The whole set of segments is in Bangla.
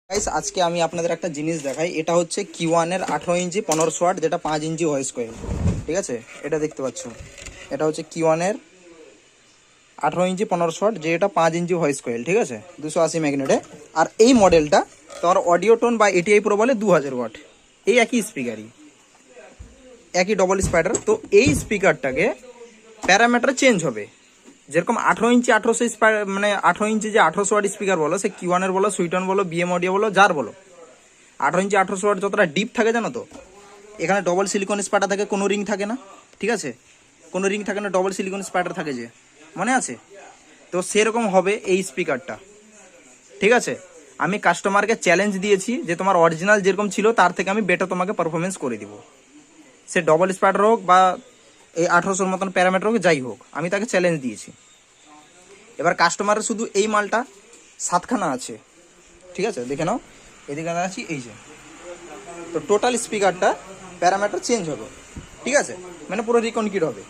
গাইস আজকে আমি আপনাদের একটা জিনিস দেখাই। এটা হচ্ছে Q1 এর 18 ইঞ্চি 1500 ওয়াট, যেটা 5 ইঞ্চি ভয়েস কয়েল। ঠিক আছে, এটা দেখতে পাচ্ছ, এটা হচ্ছে Q1 এর 18 ইঞ্চি 1500 ওয়াট, যেটা 5 ইঞ্চি ভয়েস কয়েল। ঠিক আছে, 280 ম্যাগনেটে। আর এই মডেলটা তোমার অডিও টোন বা এটিআই প্রো বলে 2000 ওয়াট। এই একই স্পিকারই, একই ডবল স্পাইডার। তো এই স্পিকারটাকে প্যারামিটার চেঞ্জ হবে। যেরকম 18 ইঞ্চি 1800 মানে 18 ইঞ্চি যে 1800 ওয়াট স্পিকার বলো, সে Q1 এর বলো, সুইটন বলো, বিএম অডিও বলো, যার বলো, 18 ইঞ্চি 1800 ওয়াট যতটা ডিপ থাকে জানো তো, এখানে ডবল সিলিকন স্পাইডার থাকে, কোনো রিং থাকে না। ঠিক আছে, কোনো রিং থাকে না, ডবল সিলিকন স্পাইডার থাকে, যে মনে আছে। তো সেরকম হবে এই স্পিকারটা। ঠিক আছে, আমি কাস্টমারকে চ্যালেঞ্জ দিয়েছি যে তোমার অরিজিনাল যেরকম ছিল তার থেকে আমি বেটার তোমাকে পারফরমেন্স করে দিব। সে ডবল স্পাইডার হোক বা এই 1800-র মতন প্যারামিটার হোক, যাই হোক, আমি তাকে চ্যালেঞ্জ দিয়েছি। এবার কাস্টমারের শুধু এই মালটা 7খানা আছে। ঠিক আছে, দেখে নাও, এদিকে আছি, এই যে। তো টোটাল স্পিকারটা প্যারামিটার চেঞ্জ হবে। ঠিক আছে, মানে পুরো রিকনকিট হবে।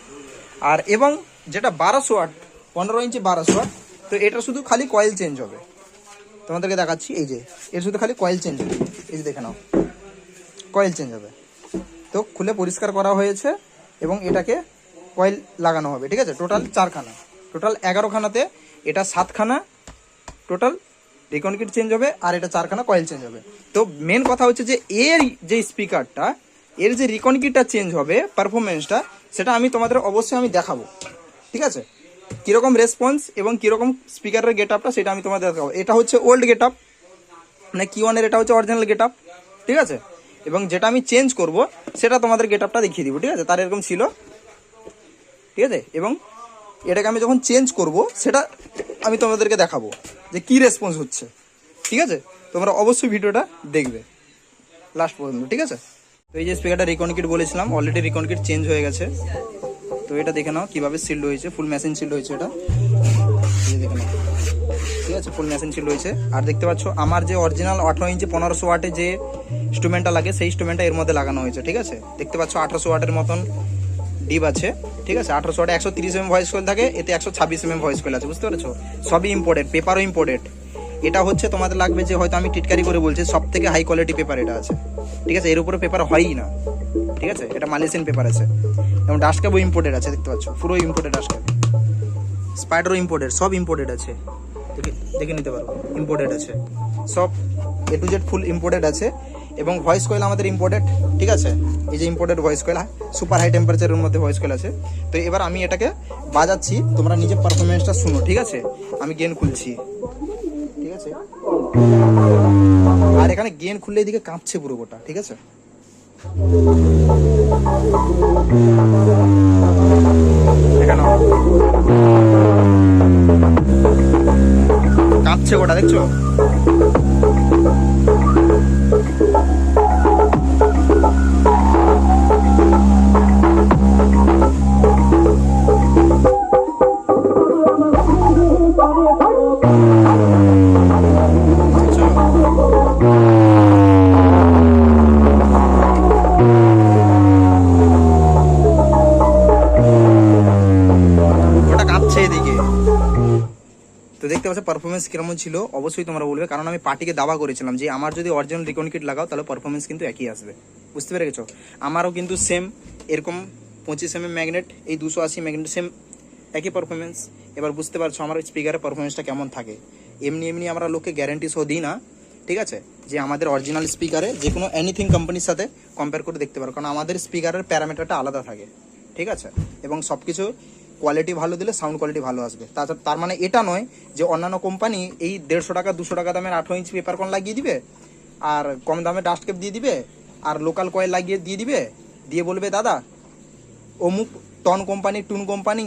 আর এবং যেটা 1200 ওয়াট, 15 ইঞ্চি 1200 ওয়াট, তো এটা শুধু খালি কয়েল চেঞ্জ হবে। তোমাদেরকে দেখাচ্ছি, এই যে, এর শুধু খালি কয়েল চেঞ্জ হবে। এই যে দেখে নাও, কয়েল চেঞ্জ হবে। তো খুলে পরিষ্কার করা হয়েছে এবং এটাকে কয়েল লাগানো হবে। ঠিক আছে, টোটাল 4খানা, টোটাল 11খানাতে এটা 7খানা টোটাল রিকনকিট চেঞ্জ হবে, আর এটা 4খানা কয়েল চেঞ্জ হবে। তো মেন কথা হচ্ছে যে এর যে স্পিকারটা, এর যে রিকনকিটটা চেঞ্জ হবে, পারফরমেন্সটা, সেটা আমি তোমাদের অবশ্যই আমি দেখাবো। ঠিক আছে, কীরকম রেসপন্স এবং কীরকম স্পিকারের গেট আপটা, সেটা আমি তোমাদের দেখাবো। এটা হচ্ছে ওল্ড গেট আপ, মানে Q1 এর এটা হচ্ছে অরিজিনাল গেট আপ। ঠিক আছে, এবং যেটা আমি চেঞ্জ করব সেটা তোমাদের গেট আপটা দেখিয়ে দিব। ঠিক আছে, তার এরকম ছিল। ঠিক আছে, এবং এটাকে আমি যখন চেঞ্জ করব সেটা আমি তোমাদেরকে দেখাবো যে কী রেসপন্স হচ্ছে। ঠিক আছে, তোমরা অবশ্যই ভিডিওটা দেখবে লাস্ট পর্যন্ত। ঠিক আছে, তো এই যে স্পিকারটা রিকনকিট বলেছিলাম, অলরেডি রিকনকিট চেঞ্জ হয়ে গেছে। তো এটা দেখে নাও কীভাবে সিল্ড হয়েছে, ফুল মেশিন সিল্ড হয়েছে এটা, এই দেখে নাও। ঠিক আছে, ফুল মেশিন সিল্ড হয়েছে। আর দেখতে পাচ্ছ আমার যে অরিজিনাল 18 ইঞ্চি 1500 ওয়াটে যে ইনস্ট্রুমেন্টটা লাগে, সেই ইনস্ট্রুমেন্টটা এর মধ্যে লাগানো হয়েছে। ঠিক আছে, দেখতে পাচ্ছ 1800 ওয়াটের মতন ডিপ আছে। ঠিক আছে, 1800 ওয়াটে 130 mm ভয়েস কয়েল থাকে, এতে 126 mm ভয়েস কয়েল আছে। বুঝতে পেরেছো, সবই ইম্পোর্টেড, পেপারও ইম্পোর্টেড। এটা হচ্ছে তোমাদের লাগবে যে, হয়তো আমি টিটকারি করে বলছি, সব থেকে হাই কোয়ালিটি পেপার এটা আছে। ঠিক আছে, এর উপরে পেপার হয়ই না। ঠিক আছে, এটা মালয়েশিয়ান পেপার আছে, এবং ডাস্ট ক্যাপও ইম্পোর্টেড আছে। দেখতে পাচ্ছ পুরো ইম্পোর্টেড ডাস্ট ক্যাপ, স্পাইডারও ইম্পোর্টেড, সব ইম্পোর্টেড আছে। দেখে নিতে পারো, ইম্পোর্টেড আছে সব, A to Z full imported আছে। এবং ভয়েস কয়েল আমাদের ইম্পোর্টেড। ঠিক আছে, এই যে imported voice coil, super high টেম্পারেচারের মধ্যে ভয়েস কয়েল আছে। তো এবার আমি এটাকে বাজাচ্ছি, তোমরা নিজে পারফরমেন্সটা শুনো। ঠিক আছে, আমি গেন খুলছি। ঠিক আছে, আর এখানে গেন খুললে এদিকে কাঁপছে পুরো গোটা। ঠিক আছে, এখানে কাঁপছে গোটা, দেখছো। ওটা কাঁপছে এদিকে। তো দেখতে পাচ্ছ পারফরমেন্স কিরকম ছিল, অবশ্যই তোমরা বলবে, কারণ আমি পার্টিকে দাবা করেছিলাম যে আমার যদি অরিজিনাল রিকনকিট লাগাও তাহলে পারফরমেন্স কিন্তু একই আসবে। বুঝতে পেরে গেছো, আমারও কিন্তু সেম এরকম 25 mm ম্যাগনেট, এই 280 ম্যাগনেট, সেম একই পারফরমেন্স। এবার বুঝতে পারছো আমার স্পিকারের পারফরমেন্সটা কেমন থাকে। এমনি এমনি আমরা লোককে গ্যারান্টি সহ দিই না। ঠিক আছে, যে আমাদের অরিজিনাল স্পিকারে যে কোনো এনিথিং কোম্পানির সাথে কম্পেয়ার করে দেখতে পারো, কারণ আমাদের স্পিকারের প্যারামিটারটা আলাদা থাকে। ঠিক আছে, এবং সব কিছু কোয়ালিটি ভালো দিলে সাউন্ড কোয়ালিটি ভালো আসবে। তার মানে এটা নয় যে অন্যান্য কোম্পানি এই 150 টাকা 200 টাকা দামের 18 ইঞ্চি পেপার কন লাগিয়ে দিবে, আর কম দামে ডাস্ট ক্যাপ দিয়ে দিবে, আর লোকাল কয়েল লাগিয়ে দিয়ে দিবে, দিয়ে বলবে দাদা অমুক টন কোম্পানি, টুন কোম্পানি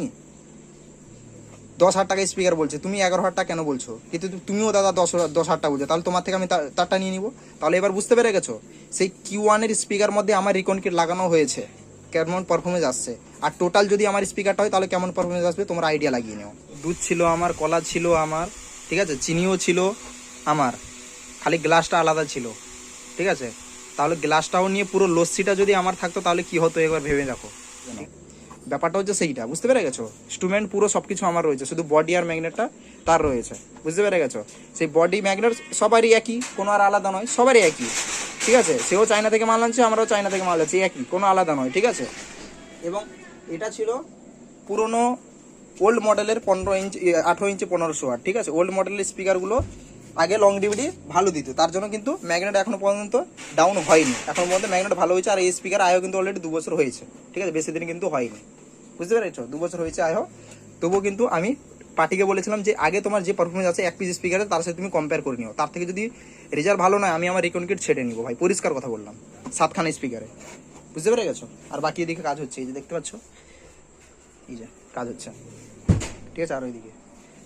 10,000 টাকা স্পিকার বলছে, তুমি 11,000 টাকা কেন বলছো, কিন্তু তুমিও দাদা 10,000 টাকা বলছো, তাহলে তোমার থেকে আমি তারটা নিয়ে নিবো। তাহলে এবার বুঝতে পেরে গেছো, সেই Q1 এর স্পিকার মধ্যে আমার রিকনকিট লাগানো হয়েছে, কেমন পারফরমেন্স আসছে। আর টোটাল যদি আমার স্পিকারটা হয় তাহলে কেমন পারফরমেন্স আসবে তোমরা আইডিয়া লাগিয়ে নাও। দুধ ছিল আমার, কলা ছিল আমার, ঠিক আছে, চিনিও ছিল আমার, খালি গ্লাসটা আলাদা ছিল। ঠিক আছে, তাহলে গ্লাসটাও নিয়ে পুরো লস্যিটা যদি আমার থাকতো তাহলে কি হতো একবার ভেবে দেখো। ব্যাপারটা হচ্ছে সেইটা, বুঝতে পেরে গেছো। ইনস্ট্রুমেন্ট পুরো সব কিছু আমার রয়েছে, শুধু বডি আর ম্যাগনেটটা তার রয়েছে, বুঝতে পেরে গেছো। সেই বডি ম্যাগনেট সবারই একই, কোনো আর আলাদা নয়, সবারই একই, ঠিক আছে। সেও চায়না থেকে মাল আনছে, আমরাও চায়না থেকে মাল আনছি, একই, কোনো আলাদা নয়, ঠিক আছে। এবং এটা ছিল পুরনো ওল্ড মডেলের 15 ইঞ্চি 18 ইঞ্চি 1500 ওয়াট, ঠিক আছে। ওল্ড মডেলের স্পিকারগুলো আগে লং ডিভিডি ভালো দিত, তার জন্য কিন্তু ম্যাগনেট এখনো পর্যন্ত ডাউন হয়নি, এখন পর্যন্ত ম্যাগনেট ভালো হয়েছে। আর এই স্পিকার আয়ও কিন্তু অলরেডি 2 বছর হয়েছে, ঠিক আছে, বেশি দিন কিন্তু হয়নি, বুঝতে পেরেছো, 2 বছর হয়েছে আয়ও। তবুও কিন্তু আমি পার্টিকে বলেছিলাম যে আগে তোমার যে পারফরমেন্স আছে এক পিস স্পিকারে তার সাথে তুমি কম্পেয়ার করে নিও, তার থেকে যদি রেজাল্ট ভালো নয় আমি আমার রিকন কিট ছেড়ে নিবো ভাই, পরিষ্কার কথা বললাম, 7খানা স্পিকারে, বুঝতে পেরে গেছো। আর বাকি এদিকে কাজ হচ্ছে, এই যে দেখতে পাচ্ছ, এই যে কাজ হচ্ছে, ঠিক আছে। আর ওইদিকে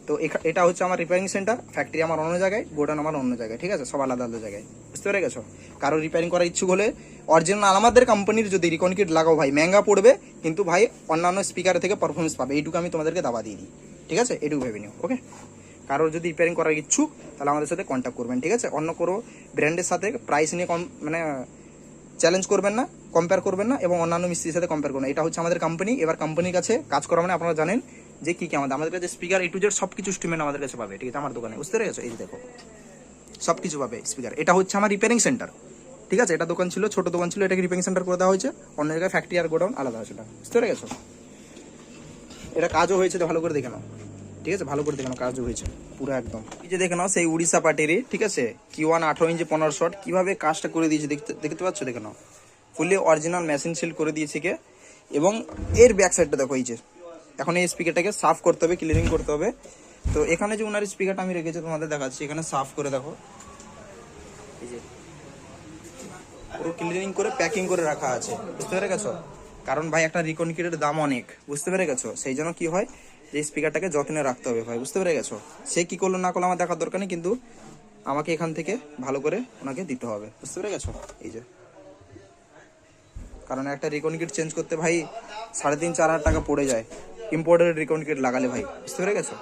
তো এটা হচ্ছে আমার রিপেয়ারিং সেন্টার, ফ্যাক্টরি আমার অন্য জায়গায়, গোডাউন আমার অন্য জায়গায়, ঠিক আছে, সব আলাদা আলাদা জায়গায়, বুঝতে পেরে গেছো। কারো রিপেয়ারিং করার ইচ্ছুক হলে অরিজিনাল আমাদের কোম্পানির যদি রিকন কিট লাগাও ভাই, মেঙ্গা পড়বে, কিন্তু ভাই অন্যান্য স্পিকার থেকে পারফরমেন্স পাবে, এইটুকু আমি তোমাদেরকে দাবা দিয়ে দিই, ঠিক আছে, এটুকু ভেবে নিও, ওকে। কারোর যদি রিপেয়ারিং করার ইচ্ছুক তাহলে আমাদের সাথে কন্ট্যাক্ট করবেন, ঠিক আছে। অন্য কোনো ব্র্যান্ডের সাথে প্রাইস নিয়ে মানে চ্যালেঞ্জ করবেন না, কম্পেয়ার করবেন না, এবং অন্যান্য মিস্ত্রির সাথে কম্পেয়ার করবেন। এটা হচ্ছে আমাদের কোম্পানি, এবার কোম্পানির কাছে কাজ করা মানে আপনারা জানেন যে কী কী আমাদের কাছে স্পিকার A to Z সব কিছু স্টিমেন্ট আমাদের কাছে পাবে, ঠিক আছে, আমার দোকানে, বুঝতে পেরেছো। এই যে দেখো সব কিছু পাবে স্পিকার। এটা হচ্ছে আমার রিপেয়ারিং সেন্টার, ঠিক আছে। এটা দোকান ছিল, ছোট দোকান ছিল, এটাকে রিপেয়ারিং সেন্টার করে দেওয়া হয়েছে, অন্য জায়গায় ফ্যাক্টরি আর গোডাউন আলাদা আছে, বুঝতে পেরে গেছো। এটা কাজও হয়েছে, ভালো করে দেখে নাও, ঠিক আছে, ভালো করে দেখে নাও, কাজও হয়েছে পুরো একদম। এই যে দেখে নাও সেই উড়িষ্যা পার্টিরই, ঠিক আছে, Q1 18 ইঞ্চি 1500 ওয়াট, কীভাবে কাজটা করে দিয়েছে দেখতে পাচ্ছ, দেখে নাও, ফুললি অরিজিনাল মেশিন সিল করে দিয়েছে কে। এবং এর ব্যাক সাইডটা দেখো, এই যে এখন এই স্পিকারটাকে সাফ করতে হবে, ক্লিনিং করতে হবে। তো এখানে যে ওনার স্পিকারটা আমি রেখেছি তোমাদের দেখাচ্ছি, এখানে সাফ করে দেখো, এই যে পুরো ক্লিনিং করে প্যাকিং করে রাখা আছে, বুঝতে পেরে গেছো। কারণ ভাই একটা রিকন কিটের দাম অনেক, বুঝতে পেরে গেছো, সেই জন্য কি হয় যে স্পিকারটাকে যত্নে রাখতে হবে ভাই, বুঝতে পেরে গেছো। সে কি করলো না করলো আমার দেখার দরকার নেই, কিন্তু আমাকে এখান থেকে ভালো করে ওনাকে দিতে হবে, বুঝতে পেরে গেছো। এই যে কারণ একটা রিকন কিট চেঞ্জ করতে ভাই 3.5-4 হাজার টাকা পড়ে যায়, ইম্পোর্টেড রিকন কিট লাগালে ভাই, বুঝতে পেরে গেছো।